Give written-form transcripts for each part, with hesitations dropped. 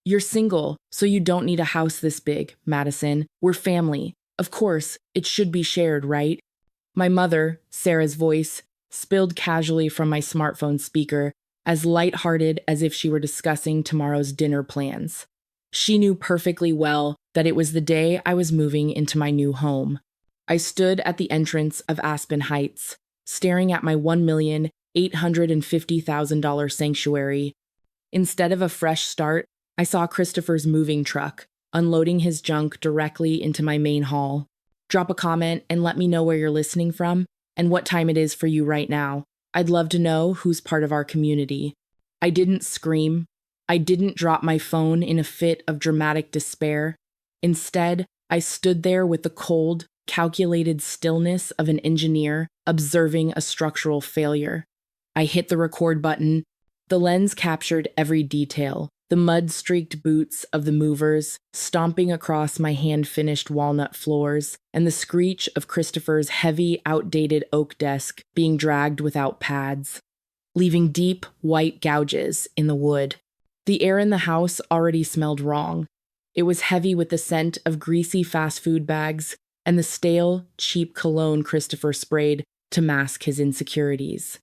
You're single, so you don't need a house this big, Madison. We're family. Of course, it should be shared, right? My mother, Sarah's voice, spilled casually from my smartphone speaker, as lighthearted as if she were discussing tomorrow's dinner plans. She knew perfectly well that it was the day I was moving into my new home. I stood at the entrance of Aspen Heights, staring at my $1,850,000 sanctuary. Instead of a fresh start, I saw Christopher's moving truck, unloading his junk directly into my main hall. Drop a comment and let me know where you're listening from and what time it is for you right now. I'd love to know who's part of our community. I didn't scream. I didn't drop my phone in a fit of dramatic despair. Instead, I stood there with the cold, calculated stillness of an engineer observing a structural failure. I hit the record button. The lens captured every detail. The mud-streaked boots of the movers stomping across my hand-finished walnut floors, and the screech of Christopher's heavy, outdated oak desk being dragged without pads, leaving deep, white gouges in the wood. The air in the house already smelled wrong. It was heavy with the scent of greasy fast food bags and the stale, cheap cologne Christopher sprayed to mask his insecurities.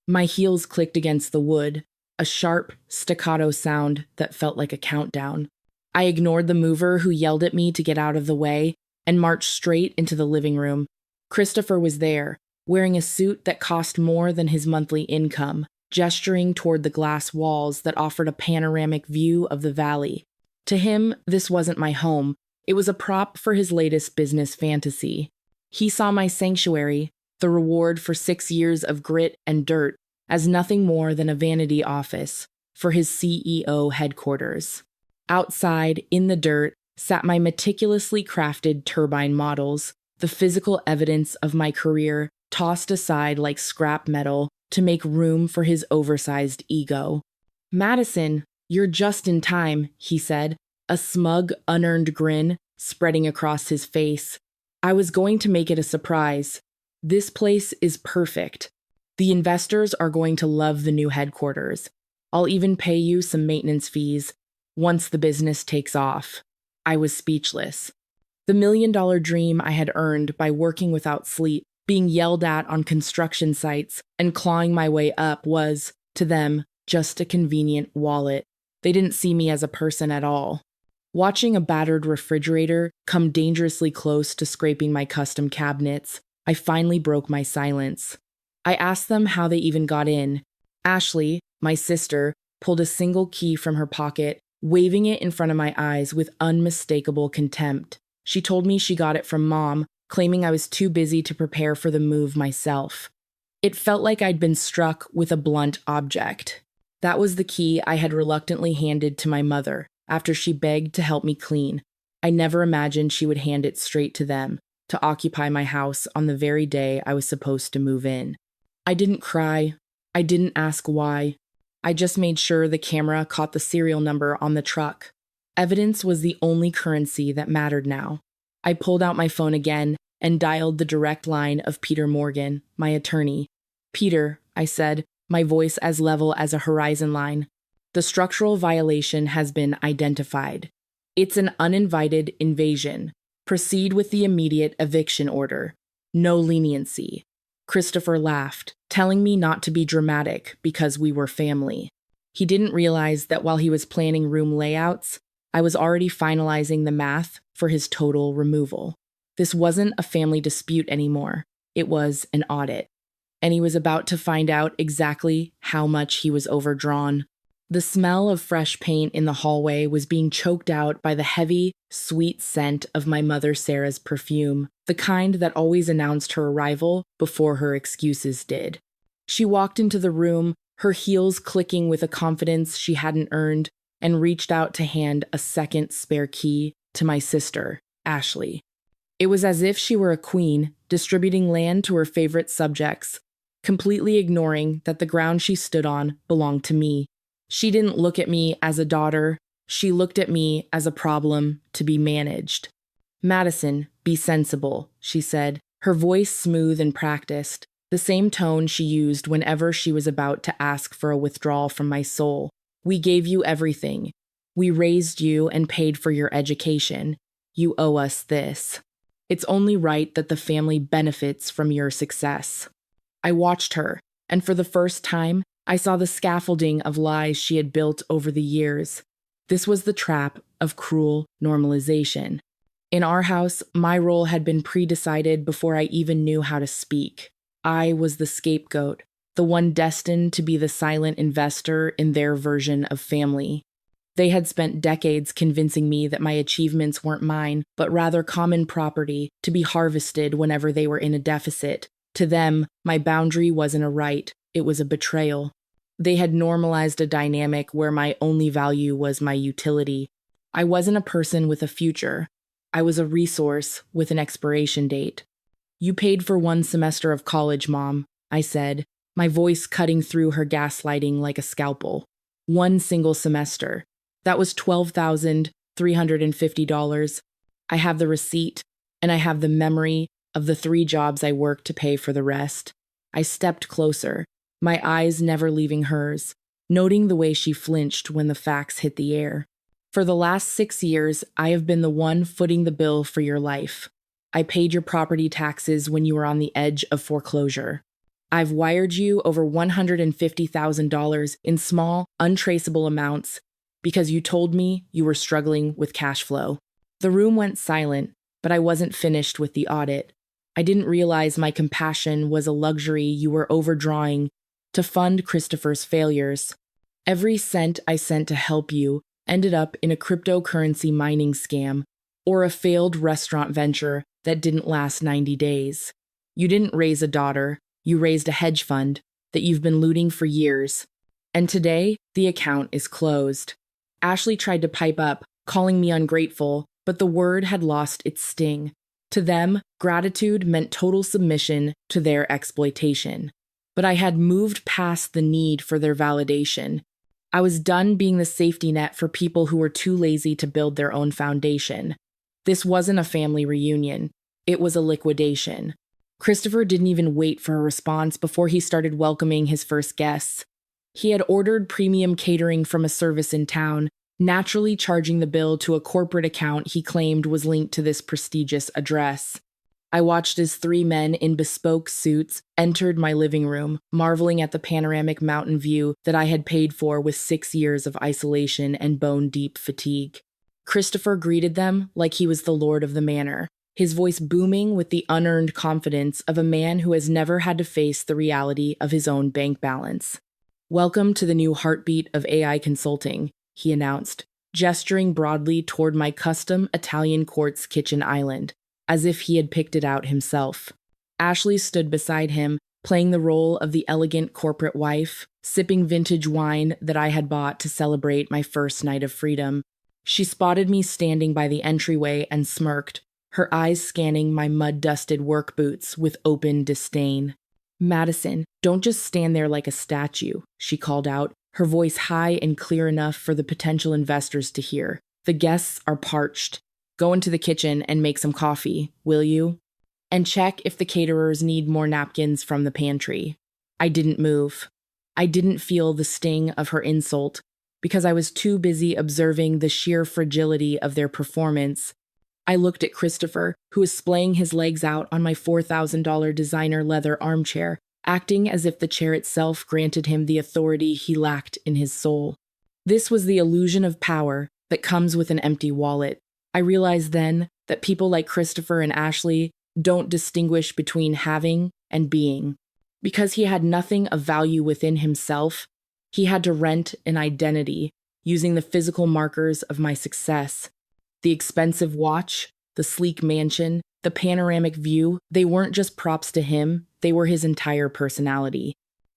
My heels clicked against the wood, a sharp, staccato sound that felt like a countdown. I ignored the mover who yelled at me to get out of the way and marched straight into the living room. Christopher was there, wearing a suit that cost more than his monthly income, gesturing toward the glass walls that offered a panoramic view of the valley. To him, this wasn't my home. It was a prop for his latest business fantasy. He saw my sanctuary, the reward for 6 years of grit and dirt, as nothing more than a vanity office for his CEO headquarters. Outside, in the dirt, sat my meticulously crafted turbine models, the physical evidence of my career tossed aside like scrap metal to make room for his oversized ego. "Madison, you're just in time," he said, a smug, unearned grin spreading across his face. "I was going to make it a surprise. This place is perfect. The investors are going to love the new headquarters. I'll even pay you some maintenance fees once the business takes off." I was speechless. The $1 million dream I had earned by working without sleep, being yelled at on construction sites, and clawing my way up was, to them, just a convenient wallet. They didn't see me as a person at all. Watching a battered refrigerator come dangerously close to scraping my custom cabinets, I finally broke my silence. I asked them how they even got in. Ashley, my sister, pulled a single key from her pocket, waving it in front of my eyes with unmistakable contempt. She told me she got it from Mom, claiming I was too busy to prepare for the move myself. It felt like I'd been struck with a blunt object. That was the key I had reluctantly handed to my mother after she begged to help me clean. I never imagined she would hand it straight to them, to occupy my house on the very day I was supposed to move in. I didn't cry. I didn't ask why. I just made sure the camera caught the serial number on the truck. Evidence was the only currency that mattered now. I pulled out my phone again and dialed the direct line of Peter Morgan, my attorney. "Peter," I said, my voice as level as a horizon line, "the structural violation has been identified. It's an uninvited invasion. Proceed with the immediate eviction order. No leniency." Christopher laughed, telling me not to be dramatic because we were family. He didn't realize that while he was planning room layouts, I was already finalizing the math for his total removal. This wasn't a family dispute anymore. It was an audit. And he was about to find out exactly how much he was overdrawn. The smell of fresh paint in the hallway was being choked out by the heavy, sweet scent of my mother Sarah's perfume, the kind that always announced her arrival before her excuses did. She walked into the room, her heels clicking with a confidence she hadn't earned, and reached out to hand a second spare key to my sister, Ashley. It was as if she were a queen, distributing land to her favorite subjects, completely ignoring that the ground she stood on belonged to me. She didn't look at me as a daughter. She looked at me as a problem to be managed. "Madison, be sensible," she said, her voice smooth and practiced, the same tone she used whenever she was about to ask for a withdrawal from my soul. "We gave you everything. We raised you and paid for your education. You owe us this. It's only right that the family benefits from your success." I watched her, and for the first time, I saw the scaffolding of lies she had built over the years. This was the trap of cruel normalization. In our house, my role had been pre-decided before I even knew how to speak. I was the scapegoat, the one destined to be the silent investor in their version of family. They had spent decades convincing me that my achievements weren't mine, but rather common property to be harvested whenever they were in a deficit. To them, my boundary wasn't a right, it was a betrayal. They had normalized a dynamic where my only value was my utility. I wasn't a person with a future. I was a resource with an expiration date. "You paid for 1 semester of college, Mom," I said, my voice cutting through her gaslighting like a scalpel. 1 single semester. That was $12,350. I have the receipt, and I have the memory of the 3 jobs I worked to pay for the rest. I stepped closer, my eyes never leaving hers, noting the way she flinched when the facts hit the air. "For the last 6 years, I have been the one footing the bill for your life. I paid your property taxes when you were on the edge of foreclosure. I've wired you over $150,000 in small, untraceable amounts because you told me you were struggling with cash flow." The room went silent, but I wasn't finished with the audit. I didn't realize my compassion was a luxury you were overdrawing to fund Christopher's failures. Every cent I sent to help you ended up in a cryptocurrency mining scam or a failed restaurant venture that didn't last 90 days. You didn't raise a daughter, you raised a hedge fund that you've been looting for years. And today, the account is closed. Ashley tried to pipe up, calling me ungrateful, but the word had lost its sting. To them, gratitude meant total submission to their exploitation. But I had moved past the need for their validation. I was done being the safety net for people who were too lazy to build their own foundation. This wasn't a family reunion. It was a liquidation. Christopher didn't even wait for a response before he started welcoming his first guests. He had ordered premium catering from a service in town, naturally charging the bill to a corporate account he claimed was linked to this prestigious address. I watched as 3 men in bespoke suits entered my living room, marveling at the panoramic mountain view that I had paid for with 6 years of isolation and bone-deep fatigue. Christopher greeted them like he was the lord of the manor, his voice booming with the unearned confidence of a man who has never had to face the reality of his own bank balance. "Welcome to the new heartbeat of AI consulting," he announced, gesturing broadly toward my custom Italian quartz kitchen island, as if he had picked it out himself. Ashley stood beside him, playing the role of the elegant corporate wife, sipping vintage wine that I had bought to celebrate my first night of freedom. She spotted me standing by the entryway and smirked, her eyes scanning my mud-dusted work boots with open disdain. "Madison, don't just stand there like a statue," she called out, her voice high and clear enough for the potential investors to hear. "The guests are parched. Go into the kitchen and make some coffee, will you? And check if the caterers need more napkins from the pantry." I didn't move. I didn't feel the sting of her insult because I was too busy observing the sheer fragility of their performance. I looked at Christopher, who was splaying his legs out on my $4,000 designer leather armchair, acting as if the chair itself granted him the authority he lacked in his soul. This was the illusion of power that comes with an empty wallet. I realized then that people like Christopher and Ashley don't distinguish between having and being. Because he had nothing of value within himself, he had to rent an identity using the physical markers of my success. The expensive watch, the sleek mansion, the panoramic view, they weren't just props to him, they were his entire personality.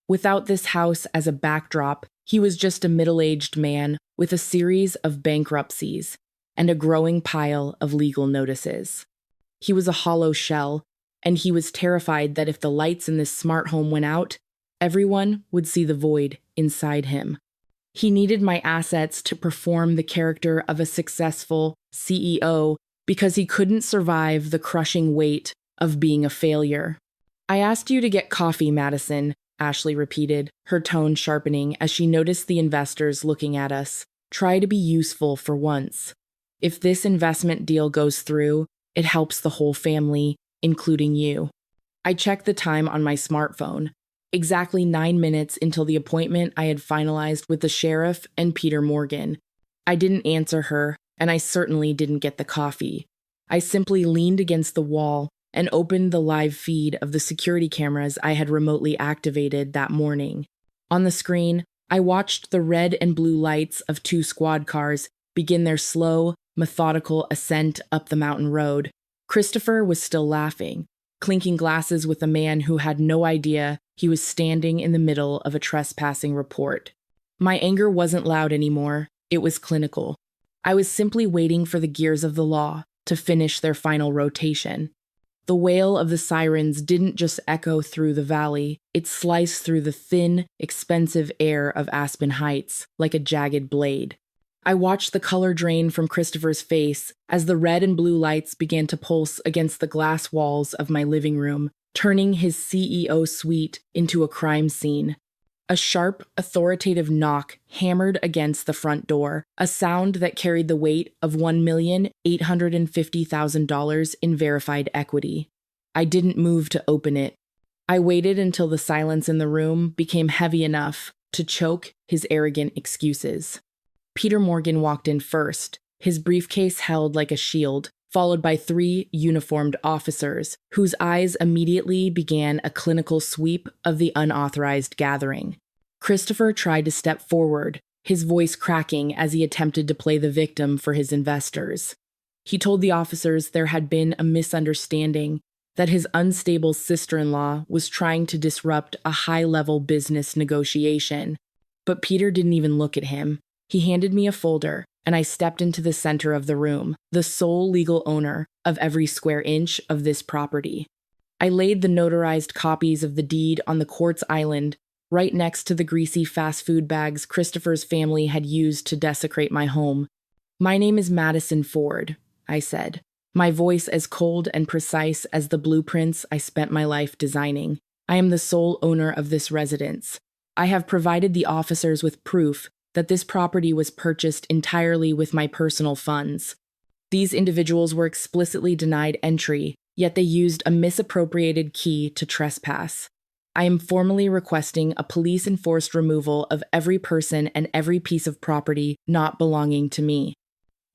Without this house as a backdrop, he was just a middle-aged man with a series of bankruptcies and a growing pile of legal notices. He was a hollow shell, and he was terrified that if the lights in this smart home went out, everyone would see the void inside him. He needed my assets to perform the character of a successful CEO because he couldn't survive the crushing weight of being a failure. "I asked you to get coffee, Madison," Ashley repeated, her tone sharpening as she noticed the investors looking at us. Try to be useful for once. If this investment deal goes through, it helps the whole family, including you." I checked the time on my smartphone. Exactly 9 minutes until the appointment I had finalized with the sheriff and Peter Morgan. I didn't answer her, and I certainly didn't get the coffee. I simply leaned against the wall and opened the live feed of the security cameras I had remotely activated that morning. On the screen, I watched the red and blue lights of 2 squad cars begin their slow, methodical ascent up the mountain road. Christopher was still laughing, clinking glasses with a man who had no idea he was standing in the middle of a trespassing report. My anger wasn't loud anymore, it was clinical. I was simply waiting for the gears of the law to finish their final rotation. The wail of the sirens didn't just echo through the valley, it sliced through the thin, expensive air of Aspen Heights like a jagged blade. I watched the color drain from Christopher's face as the red and blue lights began to pulse against the glass walls of my living room, turning his CEO suite into a crime scene. A sharp, authoritative knock hammered against the front door, a sound that carried the weight of $1,850,000 in verified equity. I didn't move to open it. I waited until the silence in the room became heavy enough to choke his arrogant excuses. Peter Morgan walked in first, his briefcase held like a shield, followed by 3 uniformed officers, whose eyes immediately began a clinical sweep of the unauthorized gathering. Christopher tried to step forward, his voice cracking as he attempted to play the victim for his investors. He told the officers there had been a misunderstanding, that his unstable sister-in-law was trying to disrupt a high-level business negotiation. But Peter didn't even look at him. He handed me a folder, and I stepped into the center of the room, the sole legal owner of every square inch of this property. I laid the notarized copies of the deed on the quartz island, right next to the greasy fast food bags Christopher's family had used to desecrate my home. "My name is Madison Ford," I said, my voice as cold and precise as the blueprints I spent my life designing. "I am the sole owner of this residence. I have provided the officers with proof that this property was purchased entirely with my personal funds. These individuals were explicitly denied entry, yet they used a misappropriated key to trespass. I am formally requesting a police-enforced removal of every person and every piece of property not belonging to me."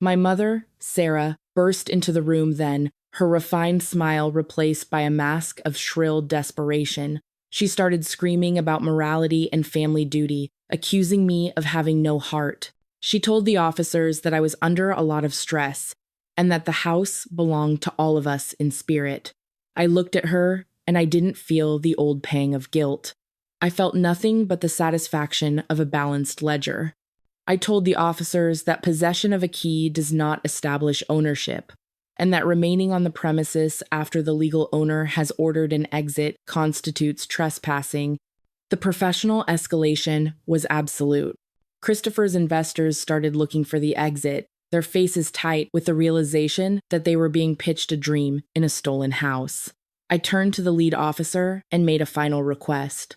My mother, Sarah, burst into the room then, her refined smile replaced by a mask of shrill desperation. She started screaming about morality and family duty, accusing me of having no heart. She told the officers that I was under a lot of stress, and that the house belonged to all of us in spirit. I looked at her, and I didn't feel the old pang of guilt. I felt nothing but the satisfaction of a balanced ledger. I told the officers that possession of a key does not establish ownership, and that remaining on the premises after the legal owner has ordered an exit constitutes trespassing. The professional escalation was absolute. Christopher's investors started looking for the exit, their faces tight with the realization that they were being pitched a dream in a stolen house. I turned to the lead officer and made a final request.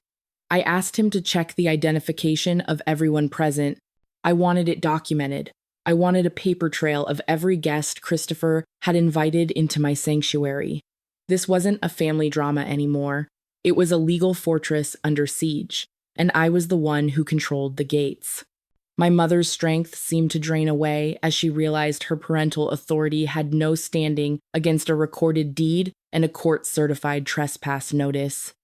I asked him to check the identification of everyone present. I wanted it documented. I wanted a paper trail of every guest Christopher had invited into my sanctuary. This wasn't a family drama anymore. It was a legal fortress under siege, and I was the one who controlled the gates. My mother's strength seemed to drain away as she realized her parental authority had no standing against a recorded deed and a court-certified trespass notice.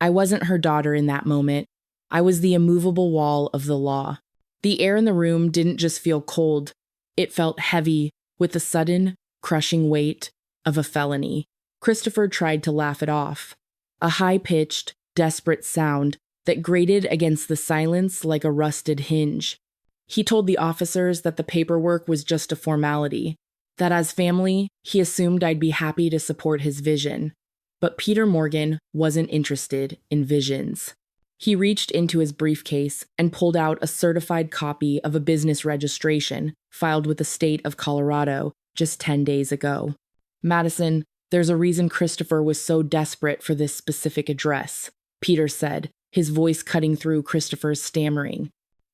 I wasn't her daughter in that moment. I was the immovable wall of the law. The air in the room didn't just feel cold. It felt heavy with the sudden, crushing weight of a felony. Christopher tried to laugh it off. A high-pitched, desperate sound that grated against the silence like a rusted hinge. He told the officers that the paperwork was just a formality, that as family, he assumed I'd be happy to support his vision. But Peter Morgan wasn't interested in visions. He reached into his briefcase and pulled out a certified copy of a business registration filed with the state of Colorado just 10 days ago. "Madison, there's a reason Christopher was so desperate for this specific address," Peter said, his voice cutting through Christopher's stammering.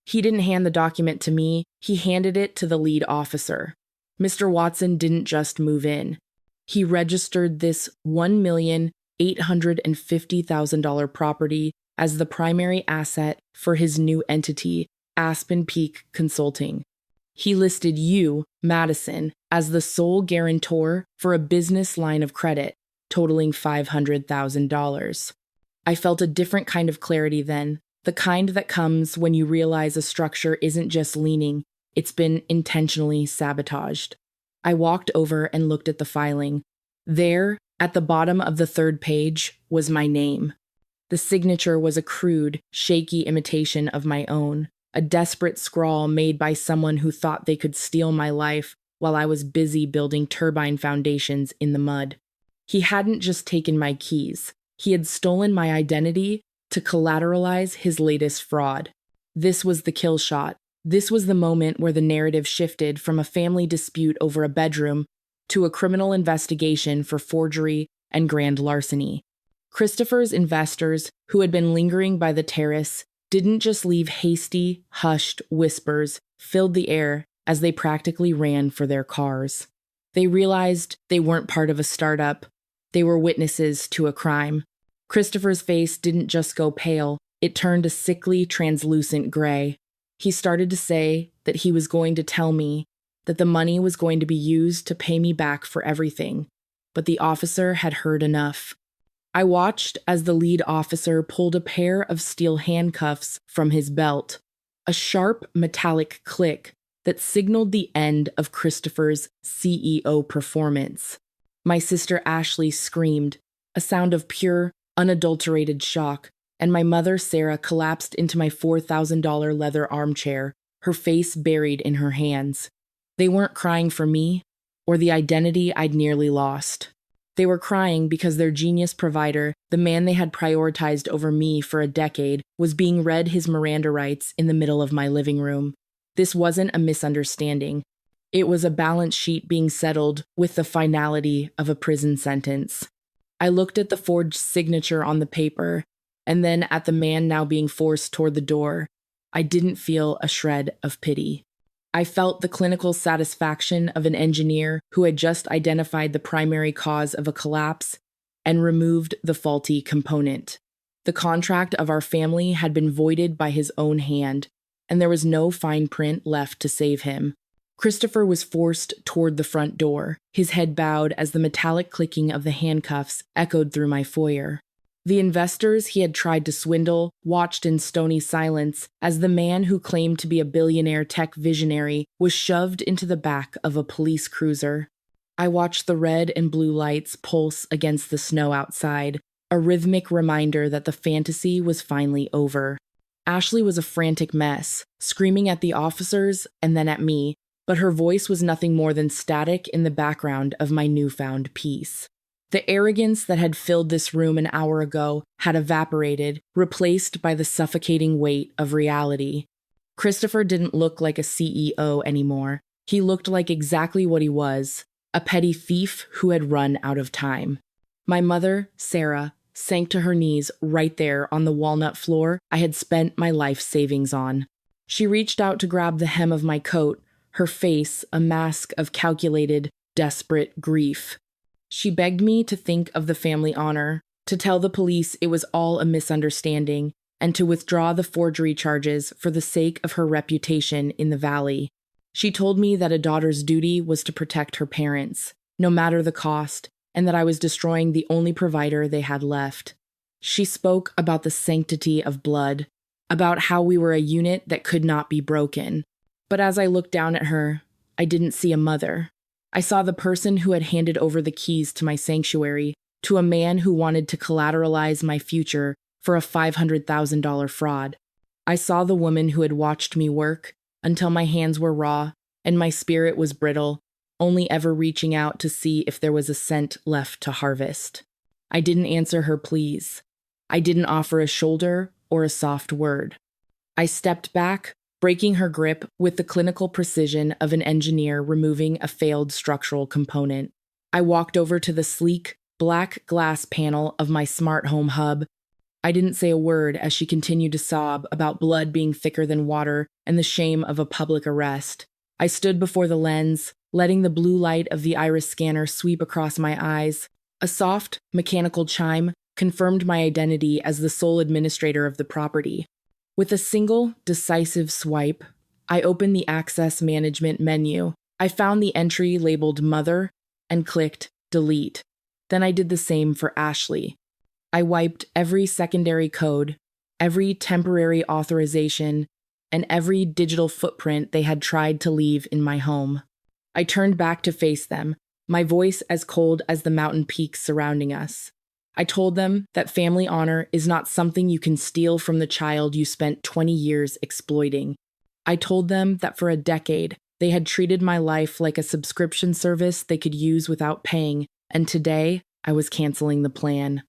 He didn't hand the document to me, he handed it to the lead officer. Mr. Watson didn't just move in. He registered this $1,850,000 property as the primary asset for his new entity, Aspen Peak Consulting. He listed you, Madison, as the sole guarantor for a business line of credit, totaling $500,000. I felt a different kind of clarity then, the kind that comes when you realize a structure isn't just leaning, it's been intentionally sabotaged. I walked over and looked at the filing. There, at the bottom of the third page, was my name. The signature was a crude, shaky imitation of my own, a desperate scrawl made by someone who thought they could steal my life while I was busy building turbine foundations in the mud. He hadn't just taken my keys. He had stolen my identity to collateralize his latest fraud. This was the kill shot. This was the moment where the narrative shifted from a family dispute over a bedroom to a criminal investigation for forgery and grand larceny. Christopher's investors, who had been lingering by the terrace, didn't just leave hasty, hushed whispers filled the air as they practically ran for their cars. They realized they weren't part of a startup. They were witnesses to a crime. Christopher's face didn't just go pale, it turned a sickly, translucent gray. He started to say that he was going to tell me that the money was going to be used to pay me back for everything, but the officer had heard enough. I watched as the lead officer pulled a pair of steel handcuffs from his belt, a sharp metallic click that signaled the end of Christopher's CEO performance. My sister Ashley screamed, a sound of pure, unadulterated shock, and my mother Sarah collapsed into my $4,000 leather armchair, her face buried in her hands. They weren't crying for me or the identity I'd nearly lost. They were crying because their genius provider, the man they had prioritized over me for a decade, was being read his Miranda rights in the middle of my living room. This wasn't a misunderstanding. It was a balance sheet being settled with the finality of a prison sentence. I looked at the forged signature on the paper, and then at the man now being forced toward the door. I didn't feel a shred of pity. I felt the clinical satisfaction of an engineer who had just identified the primary cause of a collapse and removed the faulty component. The contract of our family had been voided by his own hand, and there was no fine print left to save him. Christopher was forced toward the front door, his head bowed as the metallic clicking of the handcuffs echoed through my foyer. The investors he had tried to swindle watched in stony silence as the man who claimed to be a billionaire tech visionary was shoved into the back of a police cruiser. I watched the red and blue lights pulse against the snow outside, a rhythmic reminder that the fantasy was finally over. Ashley was a frantic mess, screaming at the officers and then at me, but her voice was nothing more than static in the background of my newfound peace. The arrogance that had filled this room an hour ago had evaporated, replaced by the suffocating weight of reality. Christopher didn't look like a CEO anymore. He looked like exactly what he was, a petty thief who had run out of time. My mother, Sarah, sank to her knees right there on the walnut floor I had spent my life savings on. She reached out to grab the hem of my coat, her face a mask of calculated, desperate grief. She begged me to think of the family honor, to tell the police it was all a misunderstanding, and to withdraw the forgery charges for the sake of her reputation in the valley. She told me that a daughter's duty was to protect her parents, no matter the cost, and that I was destroying the only provider they had left. She spoke about the sanctity of blood, about how we were a unit that could not be broken. But as I looked down at her, I didn't see a mother. I saw the person who had handed over the keys to my sanctuary to a man who wanted to collateralize my future for a $500,000 fraud. I saw the woman who had watched me work until my hands were raw and my spirit was brittle, only ever reaching out to see if there was a cent left to harvest. I didn't answer her pleas. I didn't offer a shoulder or a soft word. I stepped back, breaking her grip with the clinical precision of an engineer removing a failed structural component. I walked over to the sleek, black glass panel of my smart home hub, I didn't say a word as she continued to sob about blood being thicker than water and the shame of a public arrest. I stood before the lens, letting the blue light of the iris scanner sweep across my eyes. A soft, mechanical chime confirmed my identity as the sole administrator of the property. With a single, decisive swipe, I opened the Access Management menu. I found the entry labeled Mother and clicked Delete. Then I did the same for Ashley. I wiped every secondary code, every temporary authorization, and every digital footprint they had tried to leave in my home. I turned back to face them, my voice as cold as the mountain peaks surrounding us. I told them that family honor is not something you can steal from the child you spent 20 years exploiting. I told them that for a decade, they had treated my life like a subscription service they could use without paying, and today, I was canceling the plan.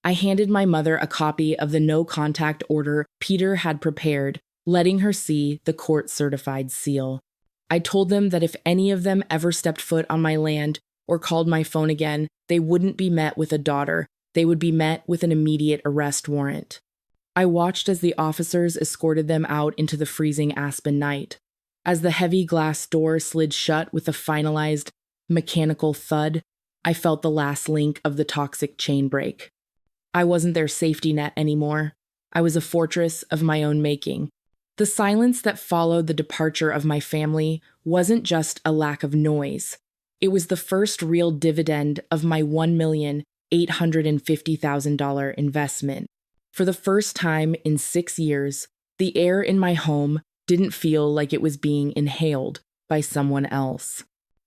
I handed my mother a copy of the no-contact order Peter had prepared, letting her see the court-certified seal. I told them that if any of them ever stepped foot on my land or called my phone again, they wouldn't be met with a daughter. They would be met with an immediate arrest warrant. I watched as the officers escorted them out into the freezing Aspen night. As the heavy glass door slid shut with a finalized, mechanical thud, I felt the last link of the toxic chain break. I wasn't their safety net anymore. I was a fortress of my own making. The silence that followed the departure of my family wasn't just a lack of noise. It was the first real dividend of my $1,850,000 investment. For the first time in 6 years, the air in my home didn't feel like it was being inhaled by someone else.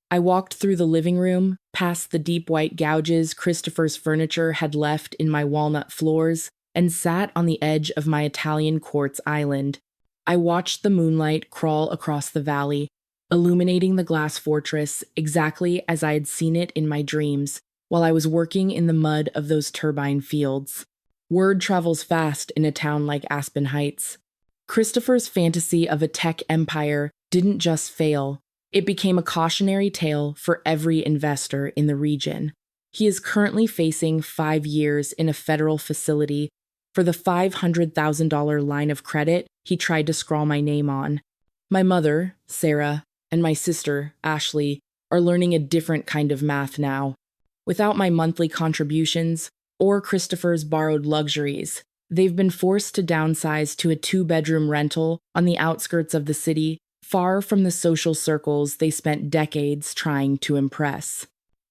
I walked through the living room, past the deep white gouges Christopher's furniture had left in my walnut floors, and sat on the edge of my Italian quartz island. I watched the moonlight crawl across the valley, illuminating the glass fortress exactly as I had seen it in my dreams, while I was working in the mud of those turbine fields. Word travels fast in a town like Aspen Heights. Christopher's fantasy of a tech empire didn't just fail. It became a cautionary tale for every investor in the region. He is currently facing 5 years in a federal facility for the $500,000 line of credit he tried to scrawl my name on. My mother, Sarah, and my sister, Ashley, are learning a different kind of math now. Without my monthly contributions or Christopher's borrowed luxuries, they've been forced to downsize to a 2-bedroom rental on the outskirts of the city, far from the social circles they spent decades trying to impress.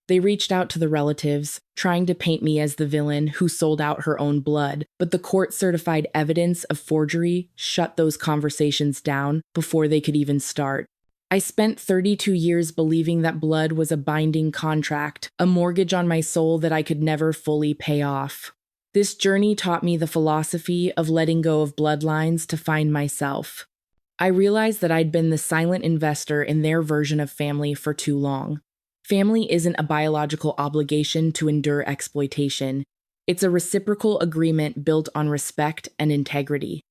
They reached out to the relatives, trying to paint me as the villain who sold out her own blood, but the court-certified evidence of forgery shut those conversations down before they could even start. I spent 32 years believing that blood was a binding contract, a mortgage on my soul that I could never fully pay off. This journey taught me the philosophy of letting go of bloodlines to find myself. I realized that I'd been the silent investor in their version of family for too long. Family isn't a biological obligation to endure exploitation. It's a reciprocal agreement built on respect and integrity.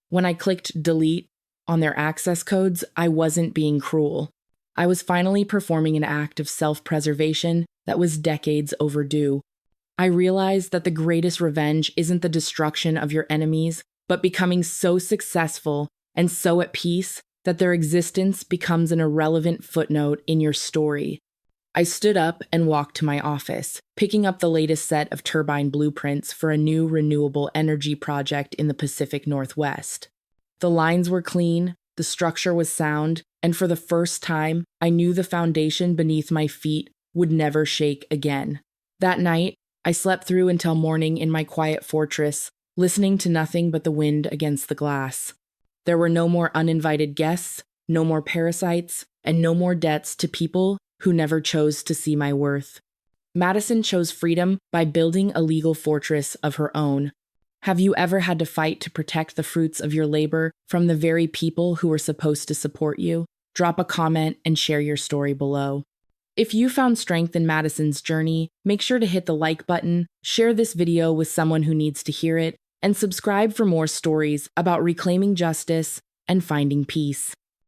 When I clicked delete on their access codes, I wasn't being cruel. I was finally performing an act of self-preservation that was decades overdue. I realized that the greatest revenge isn't the destruction of your enemies, but becoming so successful and so at peace that their existence becomes an irrelevant footnote in your story. I stood up and walked to my office, picking up the latest set of turbine blueprints for a new renewable energy project in the Pacific Northwest. The lines were clean, the structure was sound, and for the first time, I knew the foundation beneath my feet would never shake again. That night, I slept through until morning in my quiet fortress, listening to nothing but the wind against the glass. There were no more uninvited guests, no more parasites, and no more debts to people who never chose to see my worth. Madison chose freedom by building a legal fortress of her own. Have you ever had to fight to protect the fruits of your labor from the very people who were supposed to support you? Drop a comment and share your story below. If you found strength in Madison's journey, make sure to hit the like button, share this video with someone who needs to hear it, and subscribe for more stories about reclaiming justice and finding peace.